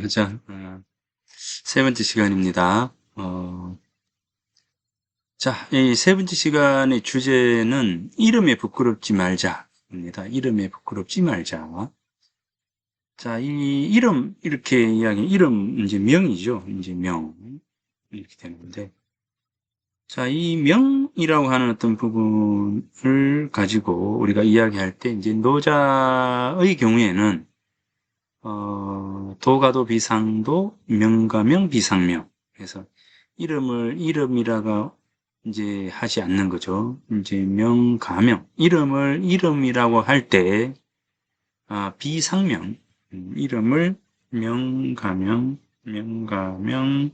자, 세 번째 시간입니다. 자, 이 세 번째 시간의 주제는 이름에 부끄럽지 말자입니다. 이름에 부끄럽지 말자. 자, 이 이름, 이렇게 이름, 이제 명이죠. 이제 명. 이렇게 되는데. 자, 이 명이라고 하는 어떤 부분을 가지고 우리가 이야기할 때, 이제 노자의 경우에는 도가도 비상도 명가명 비상명. 그래서 이름을 이름이라고 이제 하지 않는 거죠. 이제 명가명. 이름을 이름이라고 할 때, 비상명. 이름을 명가명, 명가명,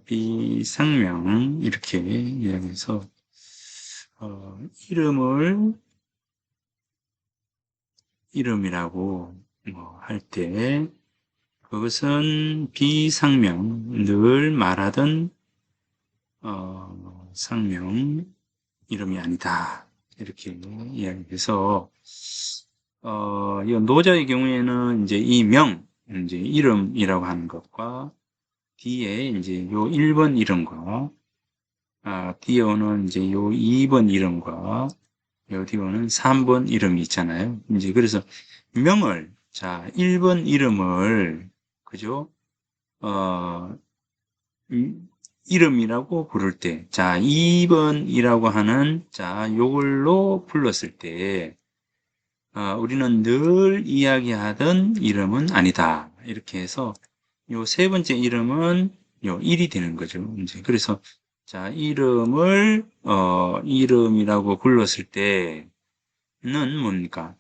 비상명. 이렇게 이야기해서, 이름을 이름이라고 할 때, 그것은 비상명, 늘 말하던 상명 이름이 아니다. 이렇게 이야기해서 이 노자의 경우에는 이제 이 명, 이제 이름이라고 하는 것과 뒤에 이제 요 1번 이름과 뒤에 오는 이제 요 2번 이름과 요 뒤에 오는 3번 이름이 있잖아요. 이제 그래서 명을 자 1번 이름을 그죠? 어, 이름이라고 부를 때, 자, 2번이라고 하는, 자, 요걸로 불렀을 때, 우리는 늘 이야기하던 이름은 아니다. 이렇게 해서, 요 세 번째 이름은 요 1이 되는 거죠. 이제, 그래서, 자, 이름이라고 불렀을 때는 뭡니까?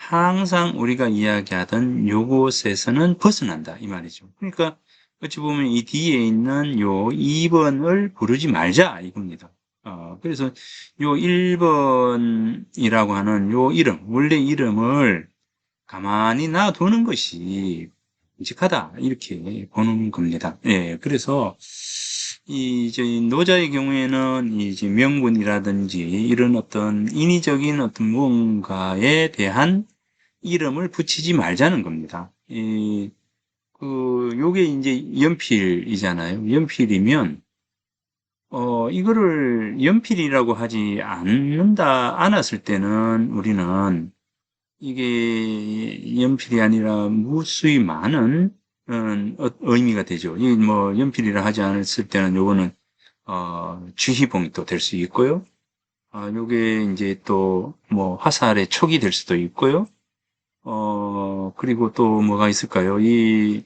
항상 우리가 이야기하던 요것에서는 벗어난다. 이 말이죠. 그러니까, 어찌 보면 이 뒤에 있는 요 2번을 부르지 말자. 이겁니다. 그래서 요 1번이라고 하는 요 이름, 원래 이름을 가만히 놔두는 것이 끔찍하다. 이렇게 보는 겁니다. 예, 그래서 이제 노자의 경우에는 이제 명분이라든지 이런 어떤 인위적인 어떤 무언가에 대한 이름을 붙이지 말자는 겁니다. 요게 이제 연필이잖아요. 연필이면, 이거를 연필이라고 하지 않았을 때는 우리는 이게 연필이 아니라 무수히 많은 의미가 되죠. 이 뭐 연필이라 하지 않았을 때는 요거는 주희봉이 또 될 수 있고요. 요게 이제 또 뭐 화살의 촉이 될 수도 있고요. 그리고 또 뭐가 있을까요? 이제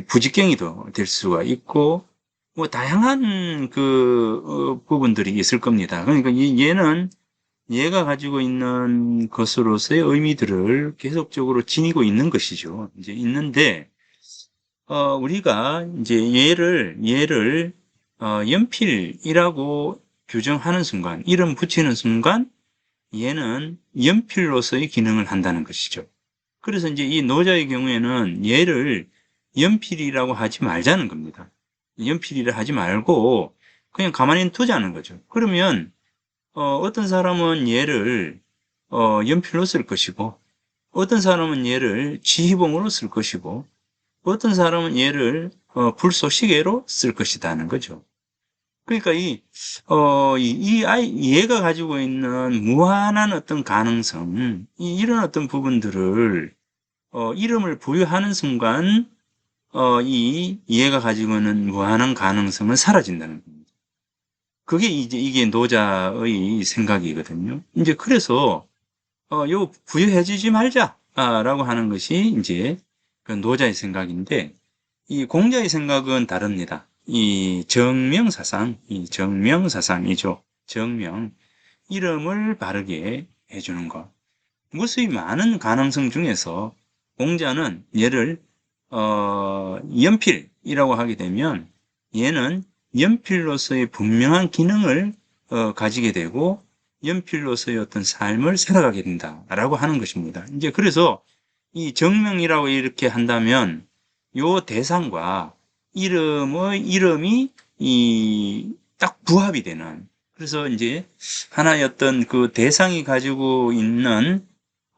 부직경이도 될 수가 있고, 뭐 다양한 부분들이 있을 겁니다. 그러니까 얘는 얘가 가지고 있는 것으로서의 의미들을 계속적으로 지니고 있는 것이죠. 이제 있는데, 우리가 이제 얘를 연필이라고 규정하는 순간, 이름 붙이는 순간, 얘는 연필로서의 기능을 한다는 것이죠. 그래서 이제 이 노자의 경우에는 얘를 연필이라고 하지 말자는 겁니다. 연필이라 하지 말고 그냥 가만히 두자는 거죠. 그러면 어떤 사람은 얘를 연필로 쓸 것이고, 어떤 사람은 얘를 지휘봉으로 쓸 것이고, 어떤 사람은 얘를 불쏘시개로 쓸 것이다는 거죠. 그러니까 얘가 가지고 있는 무한한 어떤 가능성, 이런 어떤 부분들을, 이름을 부여하는 순간, 얘가 가지고 있는 무한한 가능성은 사라진다는 겁니다. 그게 이제 이게 노자의 생각이거든요. 이제 그래서, 부여해주지 말자, 라고 하는 것이 이제 그 노자의 생각인데, 이 공자의 생각은 다릅니다. 이 정명사상이죠. 정명. 이름을 바르게 해주는 것. 무수히 많은 가능성 중에서 공자는 얘를, 연필이라고 하게 되면 얘는 연필로서의 분명한 기능을 가지게 되고 연필로서의 어떤 삶을 살아가게 된다라고 하는 것입니다. 이제 그래서 이 정명이라고 이렇게 한다면 요 대상과 이름이 딱 부합이 되는, 그래서 이제 하나의 어떤 그 대상이 가지고 있는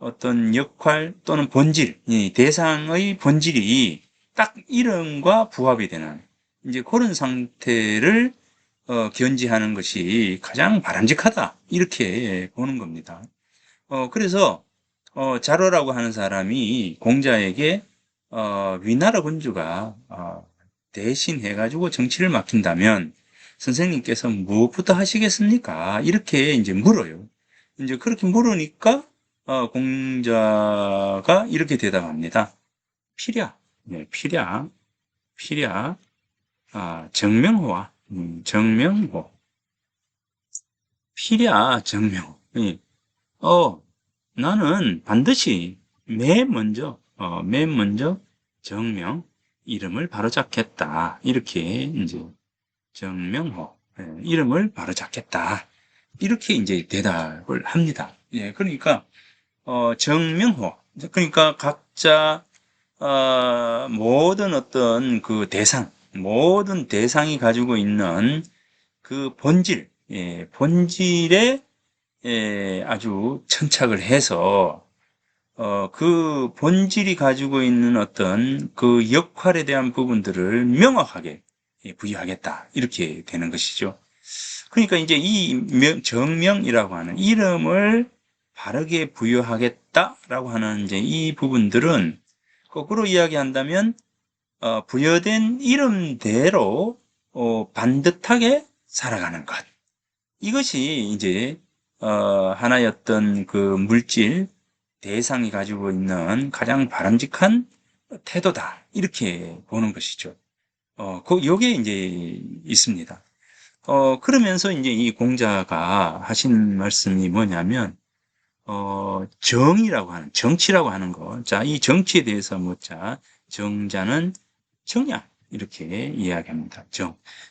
어떤 역할 또는 본질, 이 대상의 본질이 딱 이름과 부합이 되는 이제 그런 상태를 견지하는 것이 가장 바람직하다 이렇게 보는 겁니다. 그래서 자로라고 하는 사람이 공자에게 위나라 군주가 대신 해가지고 정치를 맡긴다면 선생님께서 무엇부터 하시겠습니까? 이렇게 이제 물어요. 이제 그렇게 물으니까 공자가 이렇게 대답합니다. 필야, 네, 필야, 정명호와 정명호, 필야, 정명호. 예. 나는 반드시 맨 먼저 정명, 이름을 바로잡겠다. 이렇게 이제 정명호, 이름을 바로잡겠다. 이렇게 이제 대답을 합니다. 예, 그러니까, 정명호. 그러니까 각자, 모든 어떤 그 대상, 모든 대상이 가지고 있는 그 본질, 본질에 아주 천착을 해서 그 본질이 가지고 있는 어떤 그 역할에 대한 부분들을 명확하게 부여하겠다. 이렇게 되는 것이죠. 그러니까 이제 이 정명이라고 하는 이름을 바르게 부여하겠다라고 하는 이제 이 부분들은 거꾸로 이야기한다면 부여된 이름대로 반듯하게 살아가는 것. 이것이 이제 하나였던 그 물질 대상이 가지고 있는 가장 바람직한 태도다. 이렇게 보는 것이죠. 요게 이제 있습니다. 그러면서 이제 이 공자가 하신 말씀이 뭐냐면, 정이라고 하는, 정치라고 하는 거. 자, 이 정치에 대해서 묻자. 정자는 정량. 이렇게 이야기합니다.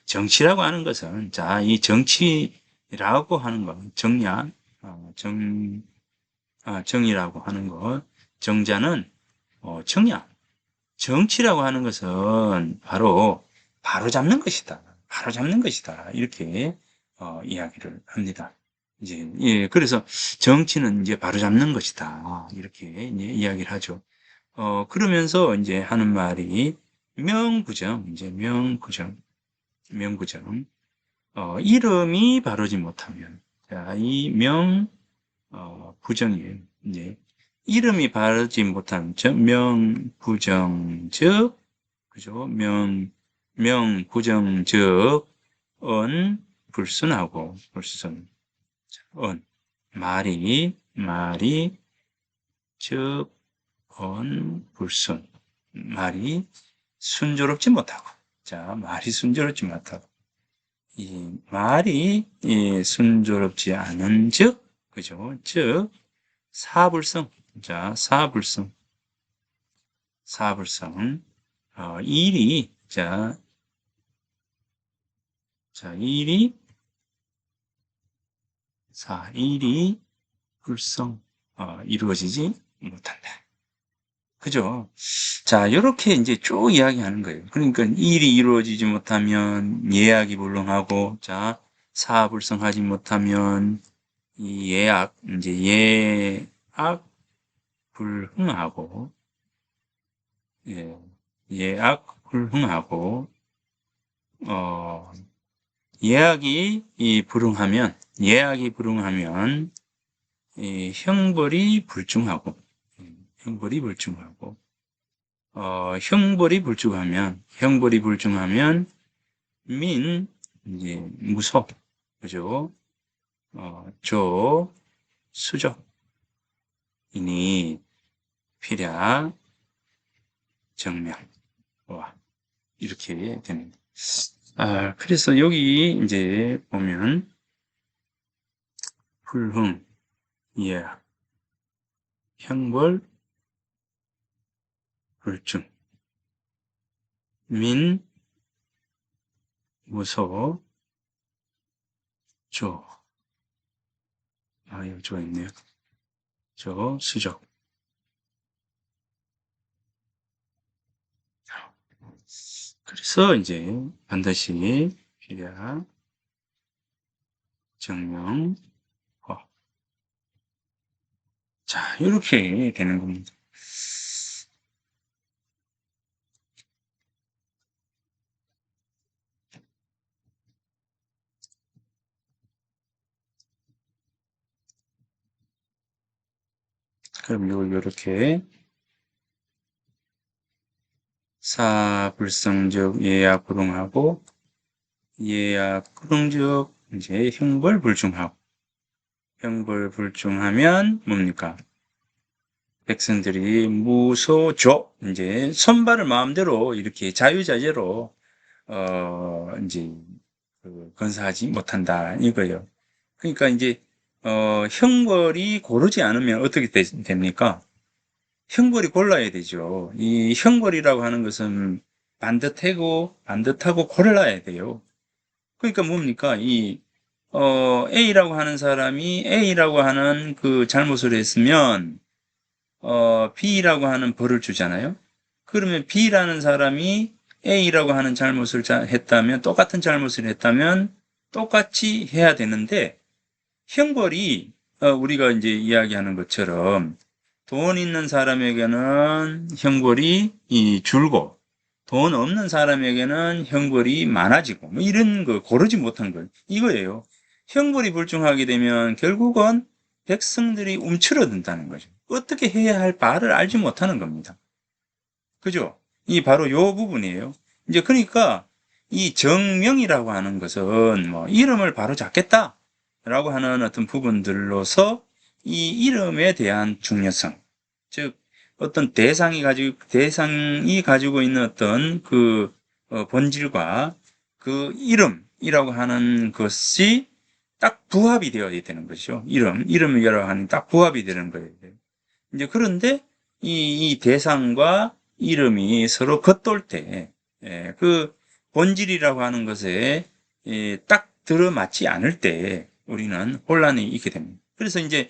정치라고 하는 것은, 자, 이 정치라고 하는 거, 정량, 정이라고 하는 것, 정자는 정량. 정치라고 하는 것은 바로 잡는 것이다. 바로 잡는 것이다. 이렇게 이야기를 합니다. 이제 예, 그래서 정치는 이제 바로 잡는 것이다. 이렇게 이제 이야기를 하죠. 그러면서 이제 하는 말이 명부정, 이제 명부정. 이름이 바르지 못하면, 자, 이 부정이에요. 이제 이름이 바르지 못하면, 명부정, 그죠? 명부정, 은, 불순. 은, 말이, 즉, 불순. 말이 순조롭지 못하고. 자, 말이 순조롭지 못하고. 이 말이 순조롭지 않은 즉, 그죠? 즉, 사불성. 자, 사불성. 일이, 일이, 일이 불성, 이루어지지 못한다. 그죠? 자, 이렇게 이제 쭉 이야기하는 거예요. 그러니까 일이 이루어지지 못하면 예약이 불능하고, 자, 사불성하지 못하면 이 예약 불흥하고, 예, 예약 불흥하고, 어, 예약이 불응하면 이 형벌이 불중하고, 형벌이 불중하면 이제 무속, 그죠? 수적이니 필야 정명와 이렇게 됩니다. 그래서 여기 이제 보면 불흥, 예약, 형벌, 불중, 무소, 조. 여기 조가 있네요. 수적. 그래서 이제 반드시 필야, 정명, 자, 이렇게 되는 겁니다. 그럼 요렇게 사불성적 예약불응하고 예약불응적 이제 형벌불중하고 형벌불중하면 뭡니까? 백성들이 무소조 이제 손발을 마음대로 이렇게 자유자재로 이제 건사하지 못한다 이거예요. 그러니까 이제 형벌이 고르지 않으면 어떻게 됩니까? 형벌이 골라야 되죠. 이 형벌이라고 하는 것은 반듯하고 골라야 돼요. 그러니까 뭡니까? A라고 하는 사람이 A라고 하는 그 잘못을 했으면, B라고 하는 벌을 주잖아요. 그러면 B라는 사람이 A라고 하는 잘못을 했다면, 똑같은 잘못을 했다면 똑같이 해야 되는데, 형벌이, 우리가 이제 이야기하는 것처럼 돈 있는 사람에게는 형벌이 줄고 돈 없는 사람에게는 형벌이 많아지고 뭐 이런 거 고르지 못한 걸 이거예요. 형벌이 불중하게 되면 결국은 백성들이 움츠러든다는 거죠. 어떻게 해야 할 바를 알지 못하는 겁니다. 그죠? 이 바로 요 부분이에요. 이제 그러니까 이 정명이라고 하는 것은 뭐 이름을 바로 잡겠다라고 하는 어떤 부분들로서 이 이름에 대한 중요성, 즉 어떤 대상이 가지고 있는 어떤 그 본질과 그 이름이라고 하는 것이 딱 부합이 되어야 되는 것이죠. 이름이라고 하는 딱 부합이 되는 거예요. 이제 그런데 이 대상과 이름이 서로 겉돌 때, 그 본질이라고 하는 것에 딱 들어맞지 않을 때 우리는 혼란이 있게 됩니다. 그래서 이제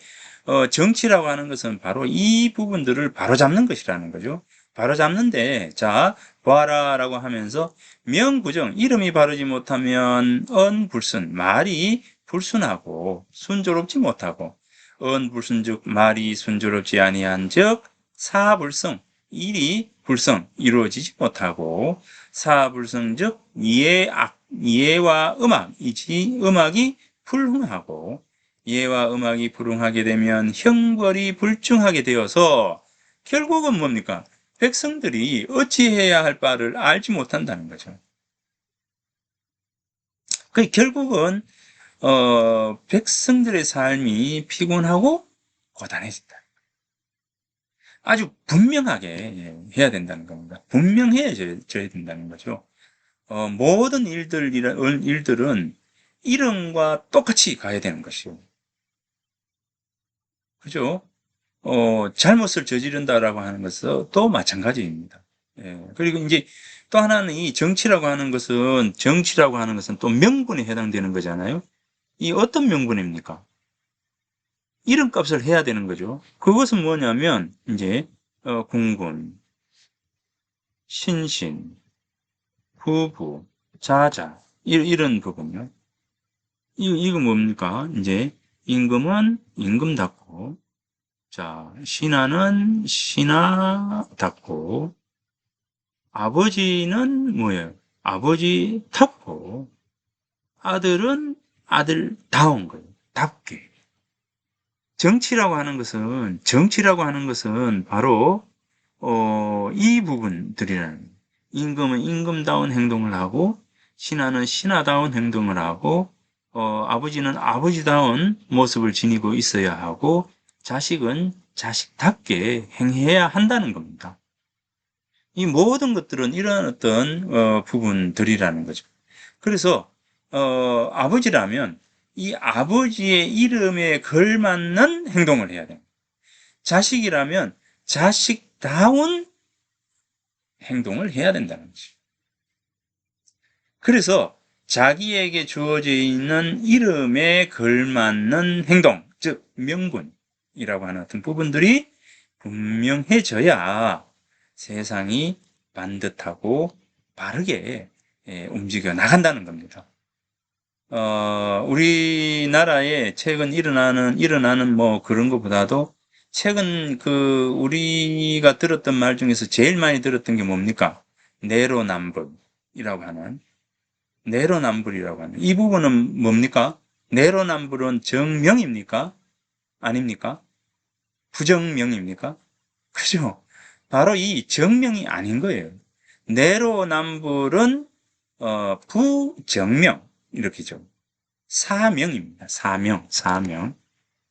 정치라고 하는 것은 바로 이 부분들을 바로잡는 것이라는 거죠. 바로잡는데 자 봐라라고 하면서 명부정 이름이 바르지 못하면 언불순 말이 불순하고 순조롭지 못하고 언불순즉 말이 순조롭지 아니한즉 사불성 일이 불성 이루어지지 못하고 사불성즉 이해와 음악이지 음악이 불흥하고 이해와 음악이 불응하게 되면 형벌이 불중하게 되어서 결국은 뭡니까? 백성들이 어찌해야 할 바를 알지 못한다는 거죠. 그 결국은 백성들의 삶이 피곤하고 고단해진다. 아주 분명하게 해야 된다는 겁니다. 분명해져야 된다는 거죠. 모든 일들은 이름과 똑같이 가야 되는 것이요. 그죠? 잘못을 저지른다라고 하는 것은 또 마찬가지입니다. 예, 그리고 이제 또 하나는 이 정치라고 하는 것은 또 명분에 해당되는 거잖아요. 이 어떤 명분입니까? 이름값을 해야 되는 거죠. 그것은 뭐냐면, 이제, 궁군, 신신, 후부, 자자, 이런 부분요. 이거 뭡니까? 이제, 임금은 임금답고, 자, 신하는 신하답고, 아버지는 뭐예요? 아버지답고, 아들은 아들다운 거예요. 답게. 정치라고 하는 것은 바로, 이 부분들이라는 거예요. 임금은 임금다운 행동을 하고, 신하는 신하다운 행동을 하고, 아버지는 아버지다운 모습을 지니고 있어야 하고, 자식은 자식답게 행해야 한다는 겁니다. 이 모든 것들은 이런 어떤 부분들이라는 거죠. 그래서 아버지라면 이 아버지의 이름에 걸맞는 행동을 해야 됩니다. 자식이라면 자식다운 행동을 해야 된다는 거죠. 그래서 자기에게 주어져 있는 이름에 걸맞는 행동, 즉 명분이라고 하는 어떤 부분들이 분명해져야 세상이 반듯하고 바르게 움직여 나간다는 겁니다. 우리나라에 최근 일어나는 뭐 그런 것보다도 최근 우리가 들었던 말 중에서 제일 많이 들었던 게 뭡니까? 내로남불이라고 하는, 내로남불이라고 하는. 이 부분은 뭡니까? 내로남불은 정명입니까? 아닙니까? 부정명입니까? 그죠? 바로 이 정명이 아닌 거예요. 내로남불은 부정명 이렇게죠. 사명입니다. 사명, 사명,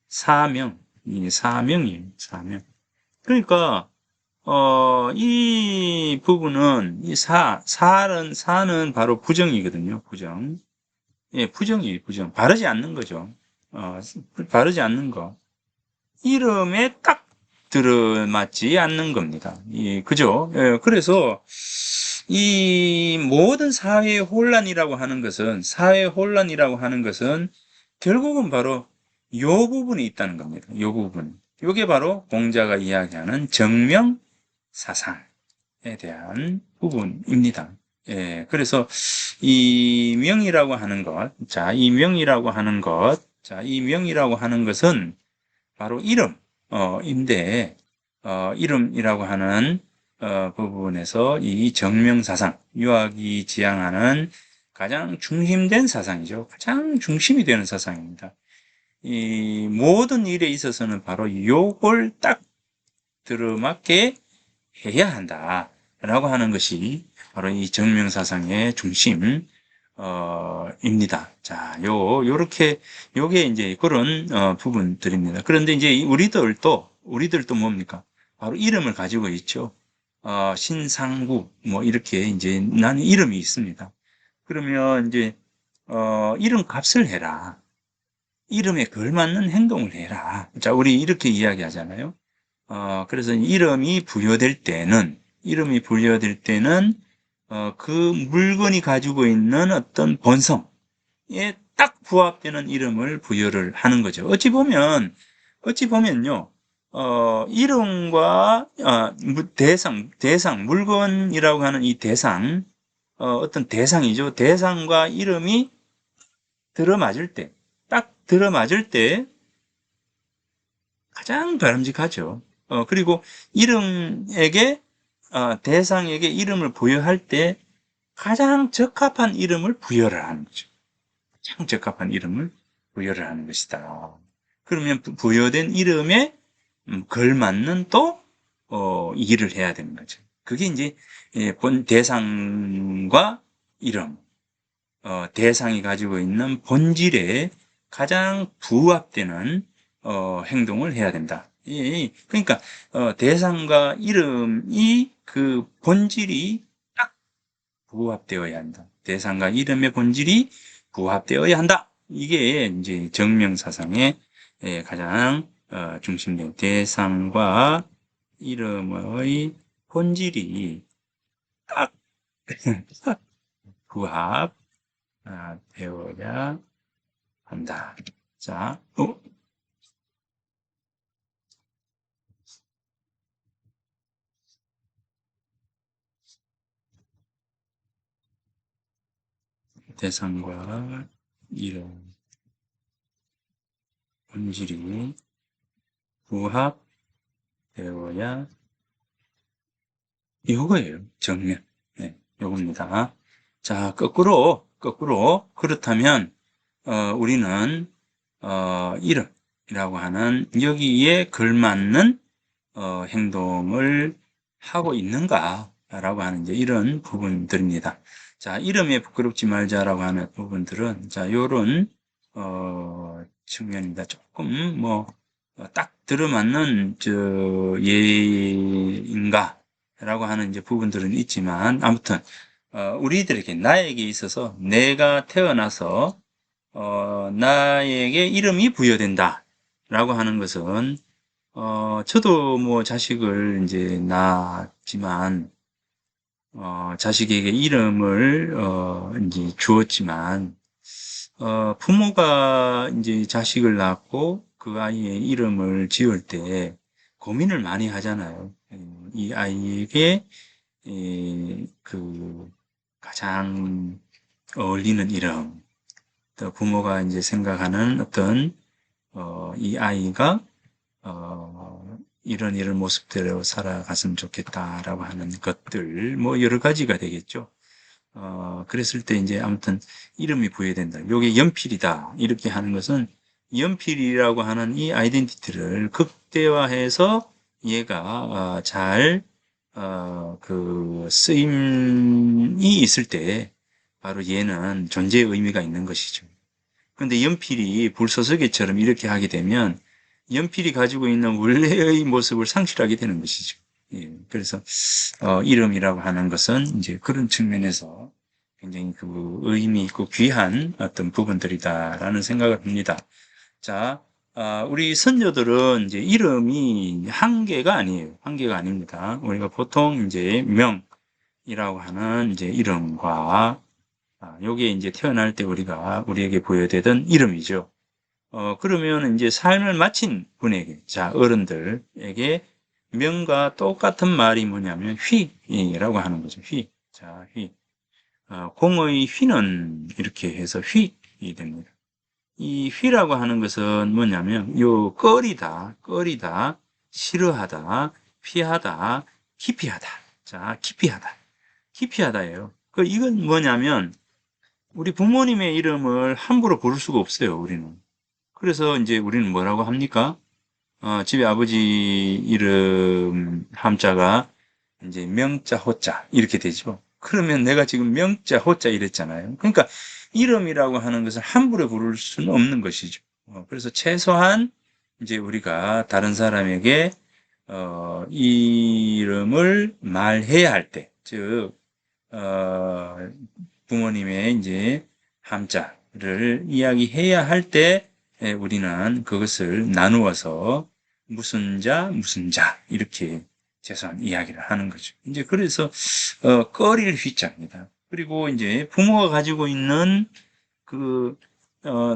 사명, 이 사명이에요. 사명. 그러니까 이 부분은 이 사는 바로 부정이거든요. 부정. 예, 부정이에요. 부정. 바르지 않는 거죠. 어, 바르지 않는 거. 이름에 딱 들어맞지 않는 겁니다. 그죠? 예, 그래서 이 모든 사회 혼란이라고 하는 것은 결국은 바로 요 부분이 있다는 겁니다. 요 부분. 요게 바로 공자가 이야기하는 정명사상에 대한 부분입니다. 예, 그래서 이 명이라고 하는 것, 이 명이라고 하는 것, 이 명이라고 하는 것은 바로 이름인데, 이름이라고 하는 부분에서 이 정명사상, 유학이 지향하는 가장 중심된 사상이죠. 가장 중심이 되는 사상입니다. 이 모든 일에 있어서는 바로 요걸 딱 들어맞게 해야 한다라고 하는 것이 바로 이 정명사상의 중심, 입니다. 자, 요렇게, 요게 이제 그런, 부분들입니다. 그런데 이제 우리들도 뭡니까? 바로 이름을 가지고 있죠. 신상구, 뭐, 이렇게 이제 나는 이름이 있습니다. 그러면 이제, 이름 값을 해라. 이름에 걸맞는 행동을 해라. 자, 우리 이렇게 이야기하잖아요. 그래서 이름이 부여될 때는, 그 물건이 가지고 있는 어떤 본성에 딱 부합되는 이름을 부여를 하는 거죠. 어찌보면요, 이름과, 물건이라고 하는 이 대상, 어떤 대상이죠. 대상과 이름이 딱 들어맞을 때 가장 바람직하죠. 그리고 이름에게, 대상에게 이름을 부여할 때 가장 적합한 이름을 부여를 하는 거죠. 가장 적합한 이름을 부여를 하는 것이다. 그러면 부여된 이름에 걸맞는 또 일을 해야 되는 거죠. 그게 이제 본 대상과 이름, 대상이 가지고 있는 본질에 가장 부합되는 행동을 해야 된다. 그러니까 대상과 이름이 그 본질이 딱 부합되어야 한다. 대상과 이름의 본질이 부합되어야 한다. 이게 이제 정명사상의 가장 중심된 대상과 이름의 본질이 딱 부합되어야 한다. 자, 대상과 이름 본질이 부합되어야 이거예요. 정면. 네, 요겁니다. 자, 거꾸로 그렇다면 우리는 이름이라고 하는 여기에 걸맞는 행동을 하고 있는가라고 하는 이제 이런 부분들입니다. 자, 이름에 부끄럽지 말자라고 하는 부분들은 자, 요런 측면입니다. 조금 뭐 딱 들어맞는 예인가라고 하는 이제 부분들은 있지만 아무튼 우리들에게 나에게 있어서 내가 태어나서 나에게 이름이 부여된다라고 하는 것은 저도 뭐 자식을 이제 낳았지만 자식에게 이름을 이제 주었지만 부모가 이제 자식을 낳고 그 아이의 이름을 지을 때 고민을 많이 하잖아요. 이 아이에게 그 가장 어울리는 이름, 또 부모가 이제 생각하는 어떤 이 아이가 이런 모습대로 살아갔으면 좋겠다라고 하는 것들, 뭐 여러 가지가 되겠죠. 그랬을 때 이제 아무튼 이름이 부여된다. 요게 연필이다. 이렇게 하는 것은 연필이라고 하는 이 아이덴티티를 극대화해서 얘가 잘 그 쓰임이 있을 때 바로 얘는 존재의 의미가 있는 것이죠. 근데 연필이 불쏘시개처럼 이렇게 하게 되면 연필이 가지고 있는 원래의 모습을 상실하게 되는 것이죠. 예, 그래서 이름이라고 하는 것은 이제 그런 측면에서 굉장히 그 의미 있고 귀한 어떤 부분들이다라는 생각을 합니다. 자, 우리 선조들은 이제 이름이 한 개가 아니에요. 한 개가 아닙니다. 우리가 보통 이제 명이라고 하는 이제 이름과 요게 이제 태어날 때 우리에게 부여되던 이름이죠. 그러면 이제 삶을 마친 분에게, 자, 어른들에게 명과 똑같은 말이 뭐냐면 휘라고 하는 거죠. 휘. 자, 휘. 공의 휘는 이렇게 해서 휘이 됩니다. 이 휘라고 하는 것은 뭐냐면 요 꺼리다, 싫어하다, 피하다, 기피하다. 자, 기피하다예요. 이건 뭐냐면 우리 부모님의 이름을 함부로 부를 수가 없어요, 우리는. 그래서 이제 우리는 뭐라고 합니까? 집에 아버지 이름 함자가 이제 명자, 호자 이렇게 되죠. 그러면 내가 지금 명자, 호자 이랬잖아요. 그러니까 이름이라고 하는 것을 함부로 부를 수는 없는 것이죠. 그래서 최소한 이제 우리가 다른 사람에게 이름을 말해야 할 때, 즉 부모님의 이제 함자를 이야기해야 할 때 우리는 그것을 나누어서 무슨 자 이렇게 최소한 이야기를 하는 거죠. 이제 그래서 꺼릴 휘자입니다. 그리고 이제 부모가 가지고 있는 그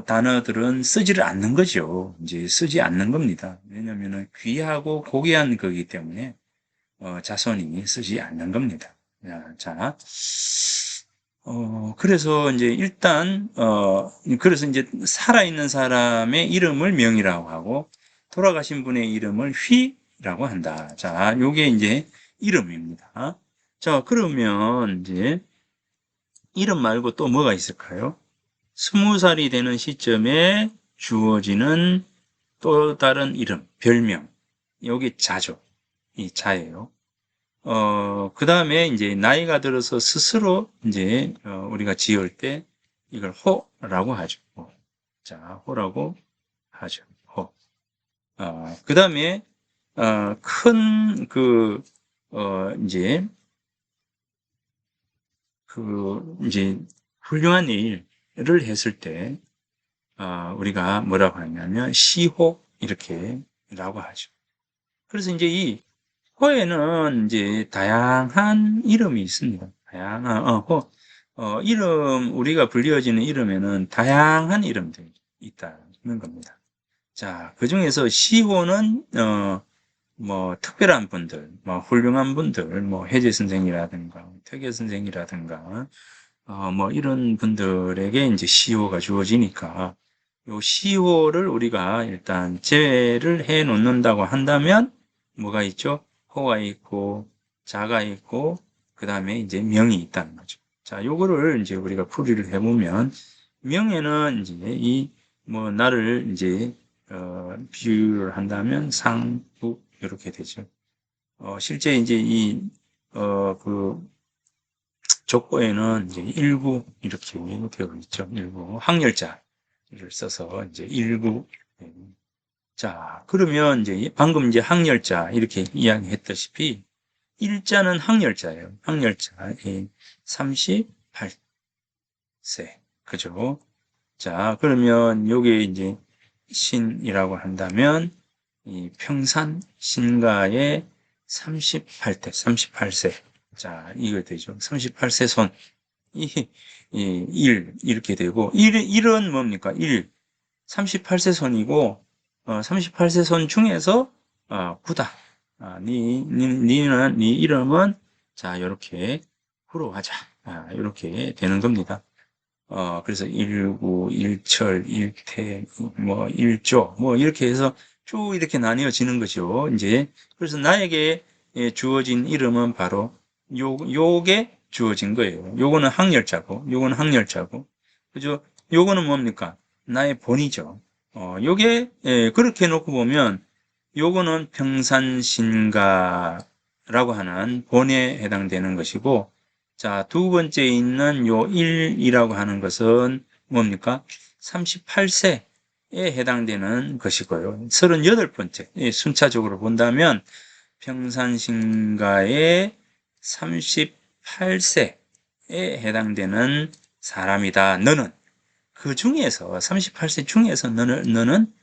단어들은 쓰지를 않는 거죠. 이제 쓰지 않는 겁니다. 왜냐하면 귀하고 고귀한 거기 때문에 자손이 쓰지 않는 겁니다. 자, 그래서 이제 일단, 그래서 이제 살아있는 사람의 이름을 명이라고 하고, 돌아가신 분의 이름을 휘라고 한다. 자, 요게 이제 이름입니다. 자, 그러면 이제 이름 말고 또 뭐가 있을까요? 20살이 되는 시점에 주어지는 또 다른 이름, 별명. 요게 자죠. 이 자예요. 그 다음에 이제 나이가 들어서 스스로 이제 우리가 지을 때 이걸 호라고 하죠. 호. 자, 호라고 하죠. 호. 그 다음에 큰 이제 훌륭한 일을 했을 때 우리가 뭐라고 하냐면 시호 이렇게라고 하죠. 그래서 이제 이 호에는 이제 다양한 이름이 있습니다. 다양한 이름 우리가 불리어지는 이름에는 다양한 이름들이 있다는 겁니다. 자, 그 중에서 시호는 뭐 특별한 분들, 뭐 훌륭한 분들, 뭐 해제 선생이라든가 퇴계 선생이라든가 뭐 이런 분들에게 이제 시호가 주어지니까 요 시호를 우리가 일단 제외를 해 놓는다고 한다면 뭐가 있죠? 호가 있고 자가 있고 그 다음에 이제 명이 있다는 거죠. 자, 요거를 이제 우리가 풀이를 해보면 명에는 이제 이 뭐 나를 이제 비유를 한다면 상부 이렇게 되죠. 실제 이제 그 족보에는 이제 일구 이렇게 되어 있죠. 일구 항열자를 써서 이제 일구. 자, 그러면 이제 방금 이제 항열자 이렇게 이야기했다시피 일자는 항열자예요. 항열자 38세. 그죠? 자, 그러면 요게 이제 신이라고 한다면 이 평산 신가의 38세. 자, 이거 되죠. 38세 손. 이렇게 되고, 일은 뭡니까? 38세 손이고, 38세 손 중에서, 구다. 네 이름은, 자, 요렇게, 후로 하자. 요렇게 되는 겁니다. 그래서 일구, 일철, 일태, 뭐, 일조, 뭐, 이렇게 해서 쭉 이렇게 나뉘어지는 거죠. 이제 그래서 나에게 주어진 이름은 바로 요게 주어진 거예요. 요거는 항열자고, 요거는 항열자고, 그죠? 요거는 뭡니까? 나의 본이죠. 요게 그렇게 놓고 보면 요거는 평산신가라고 하는 본에 해당되는 것이고, 자, 두 번째 있는 요 1이라고 하는 것은 뭡니까? 38세에 해당되는 것이고요. 38번째, 순차적으로 본다면 평산신가의 38세에 해당되는 사람이다. 너는 그 중에서 38세 중에서 너는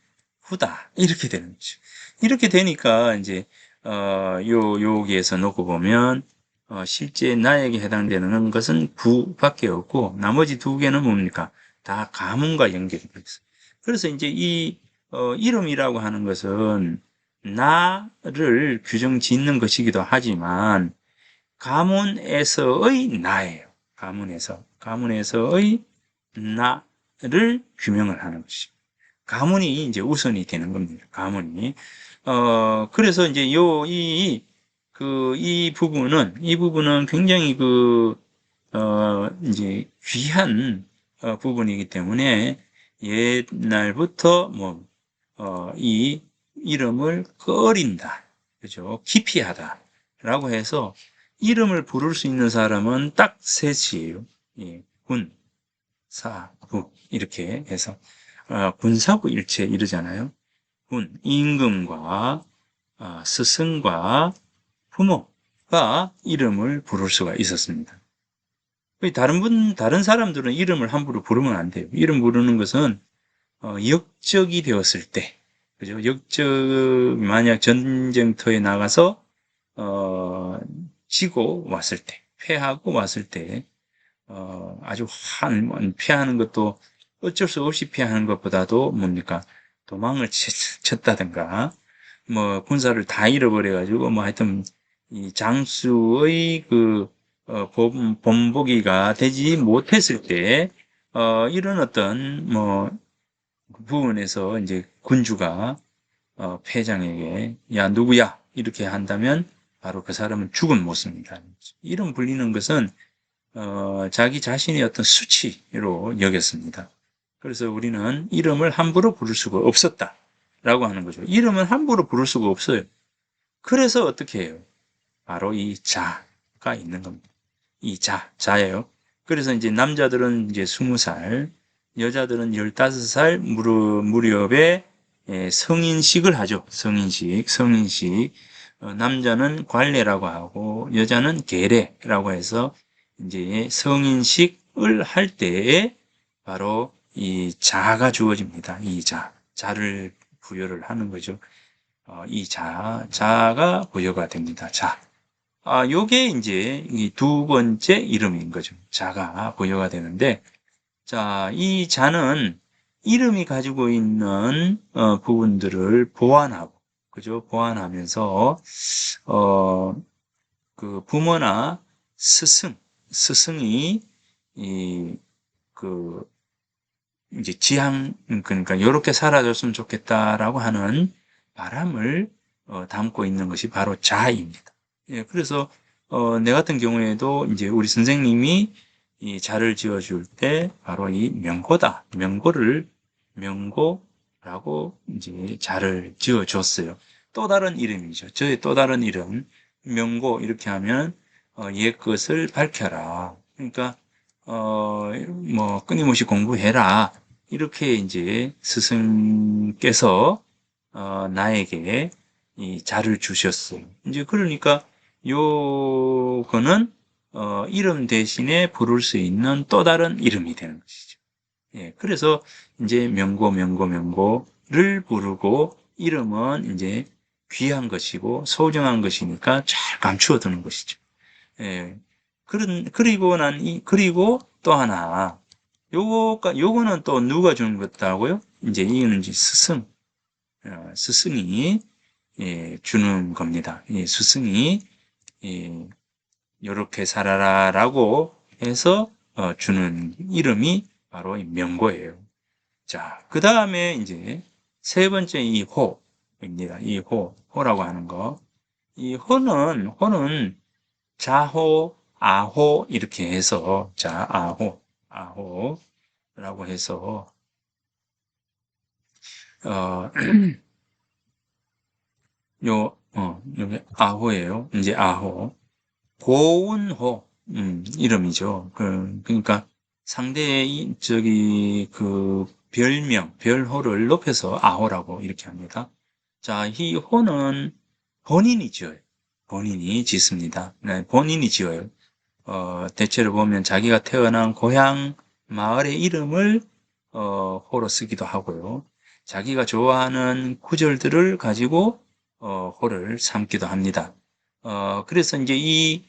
후다. 이렇게 되는 거죠. 이렇게 되니까 이제 여기에서 놓고 보면 실제 나에게 해당되는 것은 구밖에 없고 나머지 두 개는 뭡니까? 다 가문과 연결이 되어 있어요. 그래서 이제 이 이름이라고 하는 것은 나를 규정 짓는 것이기도 하지만 가문에서의 나예요. 가문에서의 나를 규명을 하는 것이죠. 가문이 이제 우선이 되는 겁니다. 가문이. 그래서 이제 이 부분은 굉장히 이제 귀한 부분이기 때문에 옛날부터 이 이름을 꺼린다. 그죠? 기피하다. 라고 해서 이름을 부를 수 있는 사람은 딱 셋이에요. 예, 군, 사, 부. 이렇게 해서. 군사부 일체 이러잖아요. 군, 임금과 스승과 부모가 이름을 부를 수가 있었습니다. 다른 사람들은 이름을 함부로 부르면 안 돼요. 이름 부르는 것은 역적이 되었을 때, 그죠? 만약 전쟁터에 나가서 지고 왔을 때, 패하고 왔을 때, 아주 피하는 것도 어쩔 수 없이 피하는 것보다도 뭡니까? 도망을 쳤다든가, 군사를 다 잃어버려가지고, 하여튼, 이 장수의 본보기가 되지 못했을 때, 이런 어떤, 부분에서 이제 군주가, 패장에게, 야, 누구야? 이렇게 한다면, 바로 그 사람은 죽은 모습입니다. 이름 불리는 것은, 자기 자신의 어떤 수치로 여겼습니다. 그래서 우리는 이름을 함부로 부를 수가 없었다. 라고 하는 거죠. 이름은 함부로 부를 수가 없어요. 그래서 어떻게 해요? 바로 이 자가 있는 겁니다. 이 자예요. 그래서 이제 남자들은 이제 20살, 여자들은 15살 무렵에 성인식을 하죠. 성인식. 남자는 관례라고 하고, 여자는 계례라고 해서 이제 성인식을 할 때에 바로 이 자가 주어집니다. 이 자를 부여를 하는 거죠. 이 자가 부여가 됩니다. 요게 이제 이 두 번째 이름인 거죠. 자가 부여가 되는데, 자, 이 자는 이름이 가지고 있는 부분들을 보완하고, 그죠? 보완하면서 그 부모나 스승이 이제 그러니까 이렇게 살아줬으면 좋겠다라고 하는 바람을 담고 있는 것이 바로 자입니다. 예, 그래서 내 같은 경우에도 이제 우리 선생님이 이 자를 지어줄 때 바로 이 명고라고 이제 자를 지어줬어요. 또 다른 이름이죠. 저의 또 다른 이름, 명고 이렇게 하면 옛 것을 밝혀라. 그러니까 끊임없이 공부해라. 이렇게 이제 스승께서 나에게 이 자를 주셨어요. 이제 그러니까 요거는 이름 대신에 부를 수 있는 또 다른 이름이 되는 것이죠. 예, 그래서 이제 명고를 부르고 이름은 이제 귀한 것이고 소중한 것이니까 잘 감추어 두는 것이죠. 예, 그리고 또 하나, 요거는 또 누가 주는 것다고요? 이제 이거는 이제 스승이 주는 겁니다. 스승이 요렇게 살아라라고 해서 주는 이름이 바로 이 명고예요. 자, 그 다음에 이제 세 번째 이 호입니다. 이 호라고 하는 거. 이 호는 자호, 아호 이렇게 해서 아호라고 해서 어, 여기 아호예요. 이제 아호. 고운호, 이름이죠. 그러니까 상대의 그 별명, 별호를 높여서 아호라고 이렇게 합니다. 자, 이 호는 본인이 지어요. 본인이 짓습니다. 네, 본인이 지어요. 대체로 보면 자기가 태어난 고향, 마을의 이름을 호로 쓰기도 하고요. 자기가 좋아하는 구절들을 가지고 호를 삼기도 합니다. 그래서 이제 이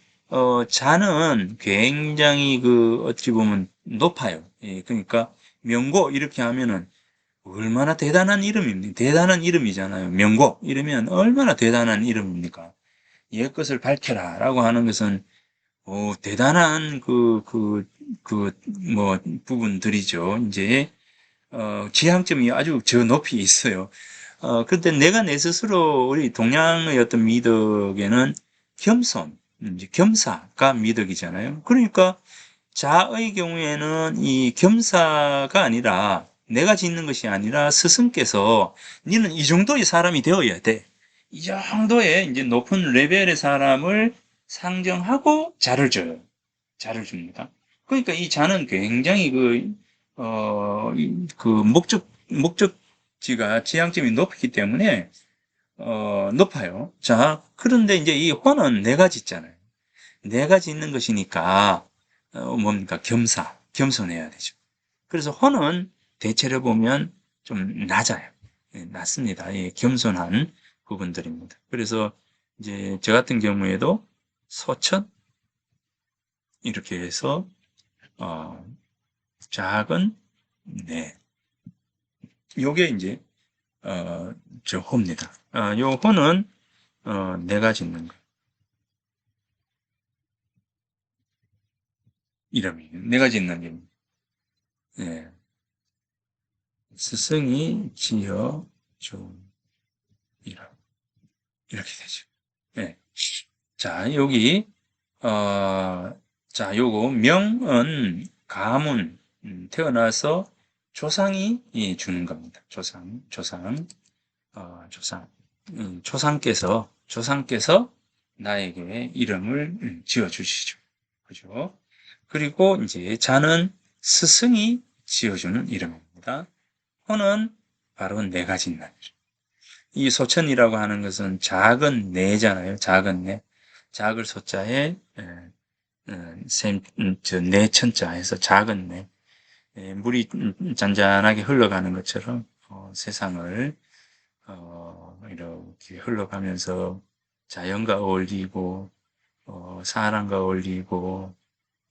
자는 굉장히 어찌 보면 높아요. 예, 그러니까 명고 이렇게 하면은 얼마나 대단한 이름입니까? 대단한 이름이잖아요. 명고 이러면 얼마나 대단한 이름입니까? 옛 것을 밝혀라 라고 하는 것은 대단한 뭐 부분들이죠. 이제 지향점이 아주 저 높이 있어요. 근데 내가 내 스스로 우리 동양의 어떤 미덕에는 겸손, 이제 겸사가 미덕이잖아요. 그러니까 자의 경우에는 이 겸사가 아니라 내가 짓는 것이 아니라 스승께서 너는 이 정도의 사람이 되어야 돼. 이 정도의 이제 높은 레벨의 사람을 상정하고 자를 줘요. 자를 줍니다. 그러니까 이 자는 굉장히 목적지가 지향점이 높기 때문에, 높아요. 자, 그런데 이제 이 호는 내가 짓잖아요. 내가 짓는 것이니까, 뭡니까? 겸손해야 되죠. 그래서 호는 대체로 보면 좀 낮아요. 예, 낮습니다. 예, 겸손한 부분들입니다. 그래서 이제 저 같은 경우에도 소천 이렇게 해서 어, 작은 네, 요게 이제 저 호입니다. 요 호는 내가 짓는 거 이름이에요. 내가 짓는 이름. 예, 스승이 지어 준 이름 이렇게 되죠. 예. 자, 여기 자, 요거 명은 가문 태어나서 조상이 주는 겁니다. 조상. 조상께서 나에게 이름을 지어 주시죠. 그죠? 그리고 이제 자는 스승이 지어주는 이름입니다. 호는 바로 내가 짓는 이름. 이 소천이라고 하는 것은 작은 내잖아요. 작은 내. 작을 소자에 내천자 해서 작은 내. 물이 잔잔하게 흘러가는 것처럼 세상을 이렇게 흘러가면서 자연과 어울리고 사람과 어울리고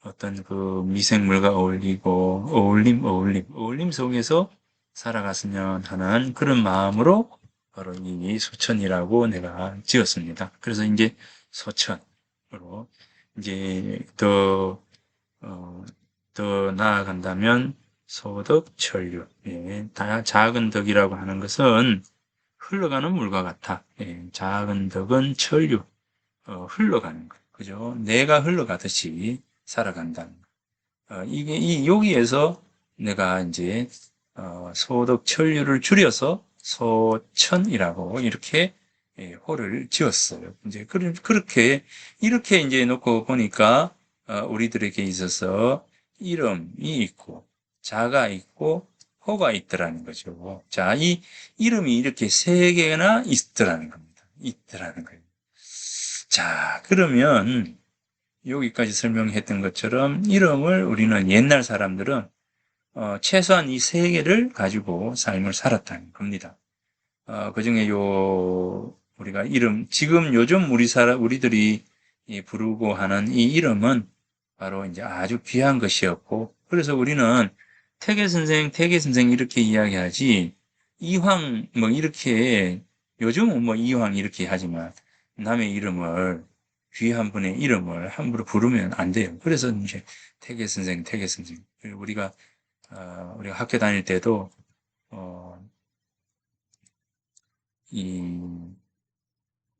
어떤 그 미생물과 어울리고 어울림 속에서 살아갔으면 하는 그런 마음으로 바로 이 소천이라고 내가 지었습니다. 그래서 이제 소천으로 이제 어, 더 나아간다면 소덕, 천류. 예, 작은 덕이라고 하는 것은 흘러가는 물과 같아. 예, 작은 덕은 천류, 흘러가는 것. 그죠? 내가 흘러가듯이 살아간다는 것. 여기에서 내가 이제, 소덕, 천류를 줄여서 소천이라고 이렇게 예, 호를 지었어요. 이제 이렇게 이제 놓고 보니까 우리들에게 있어서 이름이 있고 자가 있고 호가 있더라는 거죠. 자, 이 이름이 이렇게 세 개나 있더라는 겁니다. 있더라는 거예요. 자, 그러면 여기까지 설명했던 것처럼 이름을 우리는 옛날 사람들은 최소한 이 세 개를 가지고 삶을 살았다는 겁니다. 그중에 우리가 지금 요즘 우리들이 부르고 하는 이 이름은 바로 이제 아주 귀한 것이었고, 그래서 우리는 태계 선생 이렇게 이야기하지, 이황, 뭐 이렇게, 요즘은 뭐 이황 이렇게 하지만, 남의 이름을, 귀한 분의 이름을 함부로 부르면 안 돼요. 그래서 이제 태계 선생. 우리가 학교 다닐 때도, 어,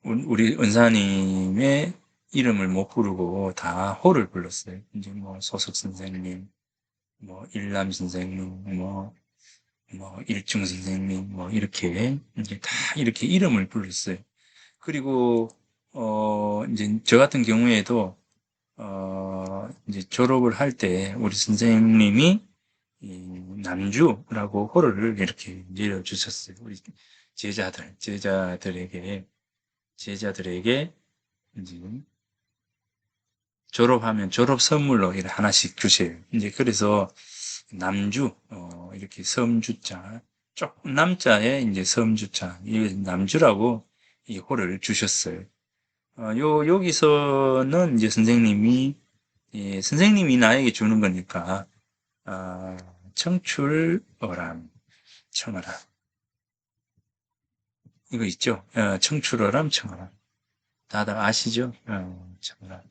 우리 은사님의 이름을 못 부르고 다 호를 불렀어요. 이제 뭐 소석 선생님, 뭐 일남 선생님, 뭐 일중 선생님, 뭐 이렇게 이제 다 이렇게 이름을 불렀어요. 그리고 이제 저 같은 경우에도 이제 졸업을 할 때 우리 선생님이 이 남주라고 호를 이렇게 내려주셨어요. 우리 제자들에게 이제 졸업하면 졸업 선물로 이렇게 하나씩 주세요. 이제 그래서 남주, 이렇게 섬주자, 남자에 이제 섬주자, 이 남주라고 이 호를 주셨어요. 여기서는 이제 선생님이 나에게 주는 거니까, 청출어람, 청어람. 이거 있죠? 청출어람, 청어람. 다들 아시죠? 청어람.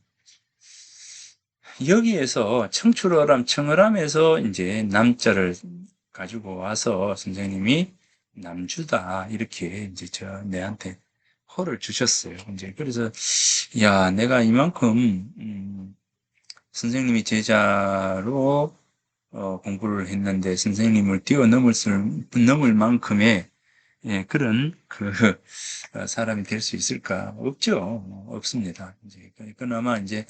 여기에서 청출어람, 청어람에서 이제 남자를 가지고 와서 선생님이 남주다, 이렇게 이제 내한테 호를 주셨어요. 이제 그래서, 야, 내가 이만큼, 선생님이 제자로 공부를 했는데 선생님을 넘을 만큼의 그런 사람이 될 수 있을까? 없죠. 없습니다. 이제 그나마 이제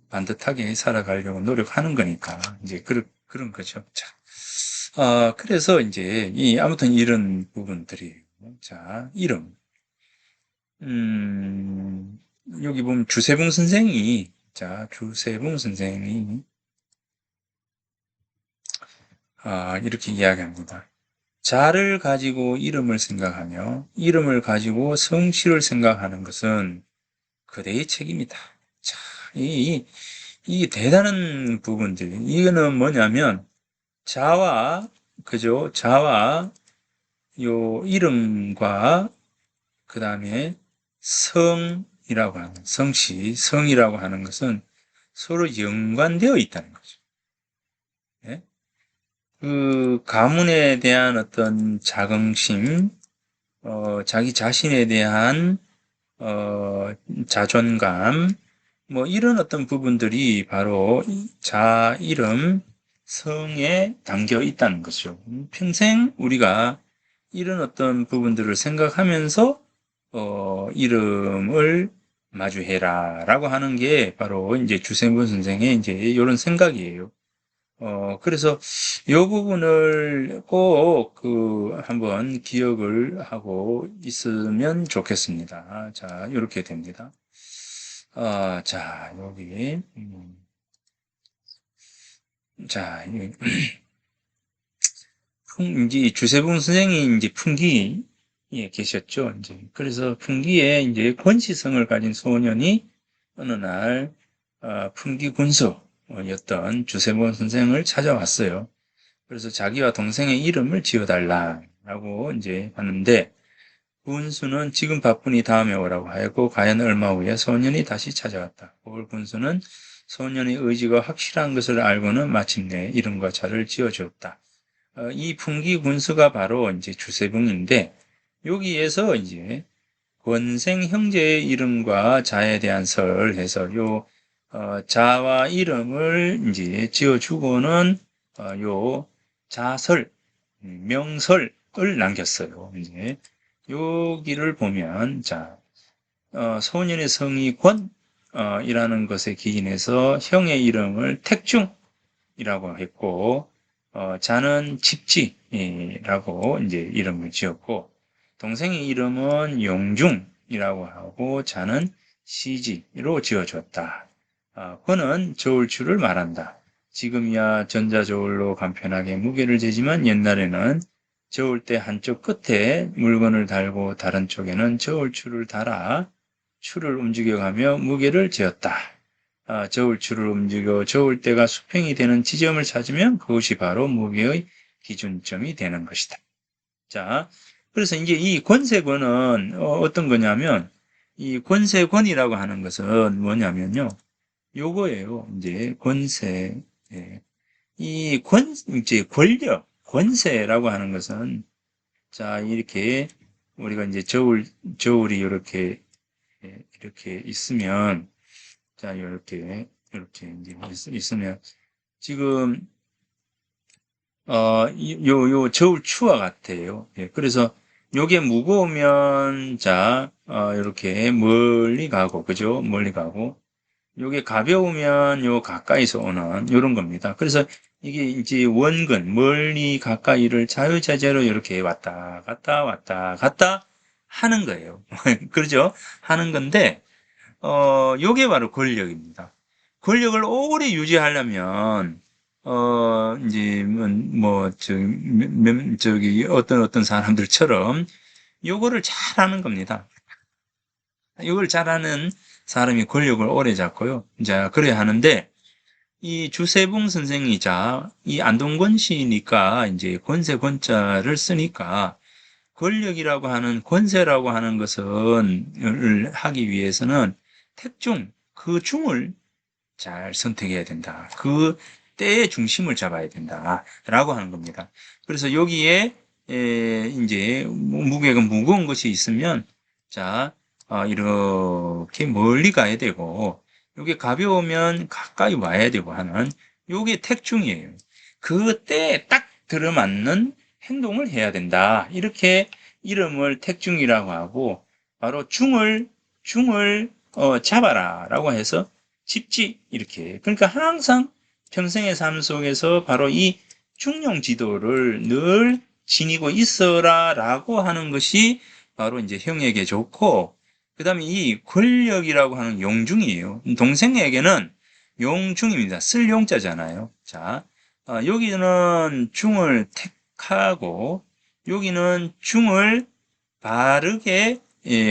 반듯하게 살아가려고 노력하는 거니까 이제 그런 거죠. 자, 그래서 이제 아무튼 이런 부분들이 자 이름 여기 보면 주세붕 선생이 이렇게 이야기합니다. 자를 가지고 이름을 생각하며 이름을 가지고 성씨를 생각하는 것은 그대의 책임이다. 자, 이 대단한 부분들. 이거는 뭐냐면 자와 요 이름과 그 다음에 성이라고 하는 성이라고 하는 것은 서로 연관되어 있다는 거죠. 예? 그 가문에 대한 어떤 자긍심, 자기 자신에 대한 자존감, 뭐 이런 어떤 부분들이 바로 자, 이름, 성에 담겨 있다는 거죠. 평생 우리가 이런 어떤 부분들을 생각하면서 이름을 마주해라 라고 하는 게 바로 이제 주세문 선생의 이제 이런 생각이에요. 그래서 이 부분을 꼭 한번 기억을 하고 있으면 좋겠습니다. 자, 이렇게 됩니다. 자, 여기, 자, 이제 주세붕 선생이 이제 풍기에 계셨죠. 이제 그래서 풍기에 이제 권시성을 가진 소년이 어느 날 풍기군수였던 주세붕 선생을 찾아왔어요. 그래서 자기와 동생의 이름을 지어달라라고 이제 하는데 군수는 지금 바쁘니 다음에 오라고 하였고 과연 얼마 후에 소년이 다시 찾아왔다. 올 군수는 소년의 의지가 확실한 것을 알고는 마침내 이름과 자를 지어주었다. 이 풍기 군수가 바로 이제 주세붕인데 여기에서 이제 권생 형제의 이름과 자에 대한 설을 해서 자와 이름을 이제 지어주고는 요 자설, 명설을 남겼어요. 이제 여기를 보면 자 소년의 성이 권이라는 것에 기인해서 형의 이름을 택중이라고 했고 자는 집지라고 이제 이름을 지었고 동생의 이름은 용중이라고 하고 자는 시지로 지어줬다. 권은 저울추를 말한다. 지금이야 전자저울로 간편하게 무게를 재지만 옛날에는 저울대 한쪽 끝에 물건을 달고 다른 쪽에는 저울추를 달아 추를 움직여가며 무게를 재었다. 저울추를 움직여 저울대가 수평이 되는 지점을 찾으면 그것이 바로 무게의 기준점이 되는 것이다. 자, 그래서 이제 이 권세권은 어떤 거냐면 이 권세권이라고 하는 것은 뭐냐면요. 요거예요. 이제 권세. 예. 이제 권력, 권세라고 하는 것은 자, 이렇게 우리가 이제 저울이 이렇게 있으면, 자, 이렇게 이제 있으면, 지금, 요 저울 추와 같아요. 예, 그래서 요게 무거우면, 자, 이렇게 멀리 가고, 그죠? 멀리 가고, 요게 가벼우면 요 가까이서 오는 요런 겁니다. 그래서 이게 이제 원근, 멀리 가까이를 자유자재로 이렇게 왔다 갔다 왔다 갔다 하는 거예요. 그렇죠? 하는 건데, 요게 바로 권력입니다. 권력을 오래 유지하려면, 이제, 저기, 어떤 사람들처럼 요거를 잘 하는 겁니다. 이걸 잘하는 사람이 권력을 오래 잡고요. 자, 그래야 하는데, 이 주세붕 선생이자 이 안동권 시니까 이제 권세 권자를 쓰니까 권력이라고 하는 권세라고 하는 것을 하기 위해서는 택중, 그 중을 잘 선택해야 된다. 그 때의 중심을 잡아야 된다라고 하는 겁니다. 그래서 여기에 이제 무게가 무거운 것이 있으면 자, 이렇게 멀리 가야 되고 이게 가벼우면 가까이 와야 되고 하는 요게 택중이에요. 그 때에 딱 들어맞는 행동을 해야 된다. 이렇게 이름을 택중이라고 하고 바로 중을 잡아라라고 해서 짚지 이렇게. 그러니까 항상 평생의 삶 속에서 바로 이 중용 지도를 늘 지니고 있어라라고 하는 것이 바로 이제 형에게 좋고, 그 다음에 이 권력이라고 하는 용중이에요. 동생에게는 용중입니다. 쓸 용자잖아요. 자, 여기는 중을 택하고 여기는 중을 바르게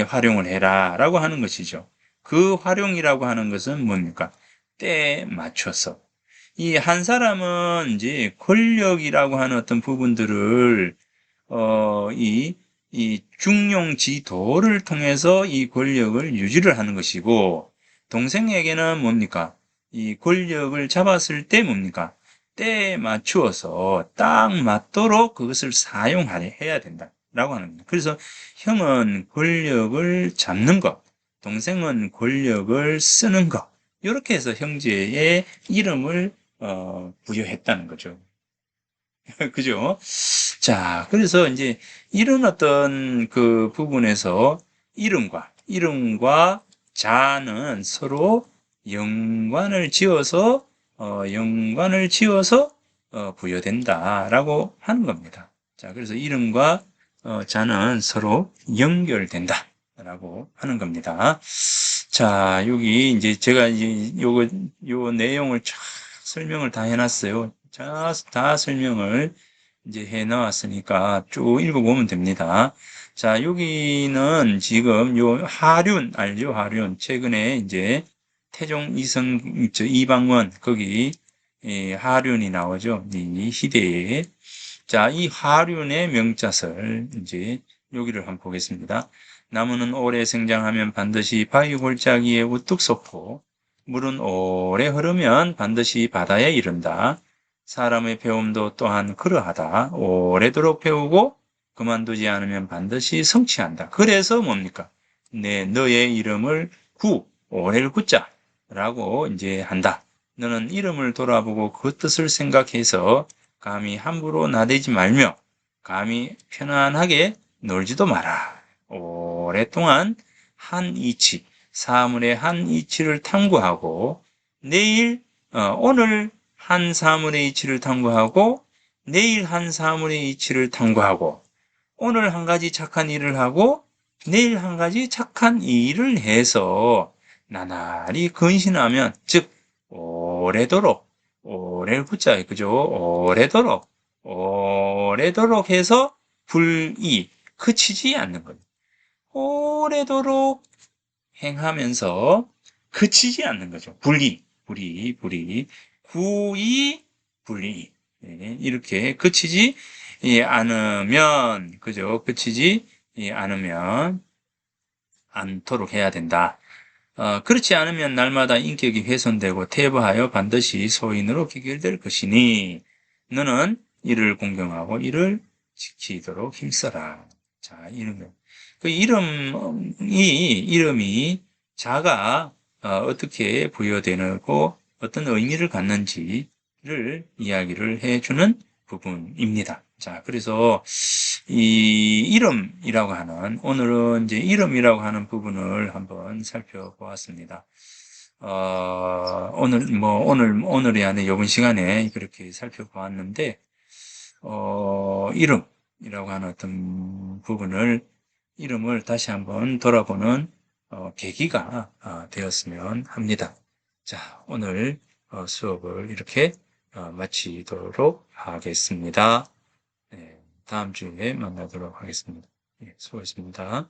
활용을 해라 라고 하는 것이죠. 그 활용이라고 하는 것은 뭡니까? 때에 맞춰서. 이 한 사람은 이제 권력이라고 하는 어떤 부분들을, 이 중용지도를 통해서 이 권력을 유지를 하는 것이고, 동생에게는 뭡니까? 이 권력을 잡았을 때 뭡니까? 때에 맞추어서 딱 맞도록 그것을 사용해야 된다. 라고 하는 겁니다. 그래서 형은 권력을 잡는 것, 동생은 권력을 쓰는 것, 이렇게 해서 형제의 이름을 부여했다는 거죠. 그죠? 자, 그래서 이제 이런 어떤 그 부분에서 이름과 자는 서로 연관을 지어서 부여된다라고 하는 겁니다. 자, 그래서 이름과 자는 서로 연결된다라고 하는 겁니다. 자, 여기 이제 제가 이제 요 내용을 쫙 설명을 다 해놨어요. 자, 다 설명을 이제 해 나왔으니까 쭉 읽어보면 됩니다. 자, 여기는 지금 요 하륜, 알죠? 하륜. 최근에 이제 태종 이방원, 거기, 하륜이 나오죠? 이 시대에. 자, 이 하륜의 명자설, 이제 여기를 한번 보겠습니다. 나무는 오래 생장하면 반드시 바위 골짜기에 우뚝 솟고, 물은 오래 흐르면 반드시 바다에 이른다. 사람의 배움도 또한 그러하다. 오래도록 배우고 그만두지 않으면 반드시 성취한다. 그래서 뭡니까? 너의 이름을 오래를 굳자 라고 이제 한다. 너는 이름을 돌아보고 그 뜻을 생각해서 감히 함부로 나대지 말며 감히 편안하게 놀지도 마라. 오랫동안 한 이치, 사물의 한 이치를 탐구하고 오늘 한 사물의 이치를 탐구하고 내일 한 사물의 이치를 탐구하고 오늘 한 가지 착한 일을 하고 내일 한 가지 착한 일을 해서 나날이 근신하면 즉 오래를 붙자 그죠? 오래도록 해서 불이 그치지 않는 거예요. 오래도록 행하면서 그치지 않는 거죠. 불이 구이 불이 이렇게 그치지 않으면 그죠? 그치지 않으면 않도록 해야 된다. 그렇지 않으면 날마다 인격이 훼손되고 퇴보하여 반드시 소인으로 귀결될 것이니 너는 이를 공경하고 이를 지키도록 힘써라. 자, 이런 거. 그 이름이 자가 어떻게 부여되고 어떤 의미를 갖는지를 이야기를 해주는 부분입니다. 자, 그래서 이 이름이라고 하는, 오늘은 이제 이름이라고 하는 부분을 한번 살펴보았습니다. 오늘이 아니라 이번 시간에 그렇게 살펴보았는데, 이름이라고 하는 어떤 이름을 다시 한번 돌아보는 계기가 되었으면 합니다. 자, 오늘 수업을 이렇게 마치도록 하겠습니다. 네, 다음 주에 만나도록 하겠습니다. 네, 수고하셨습니다.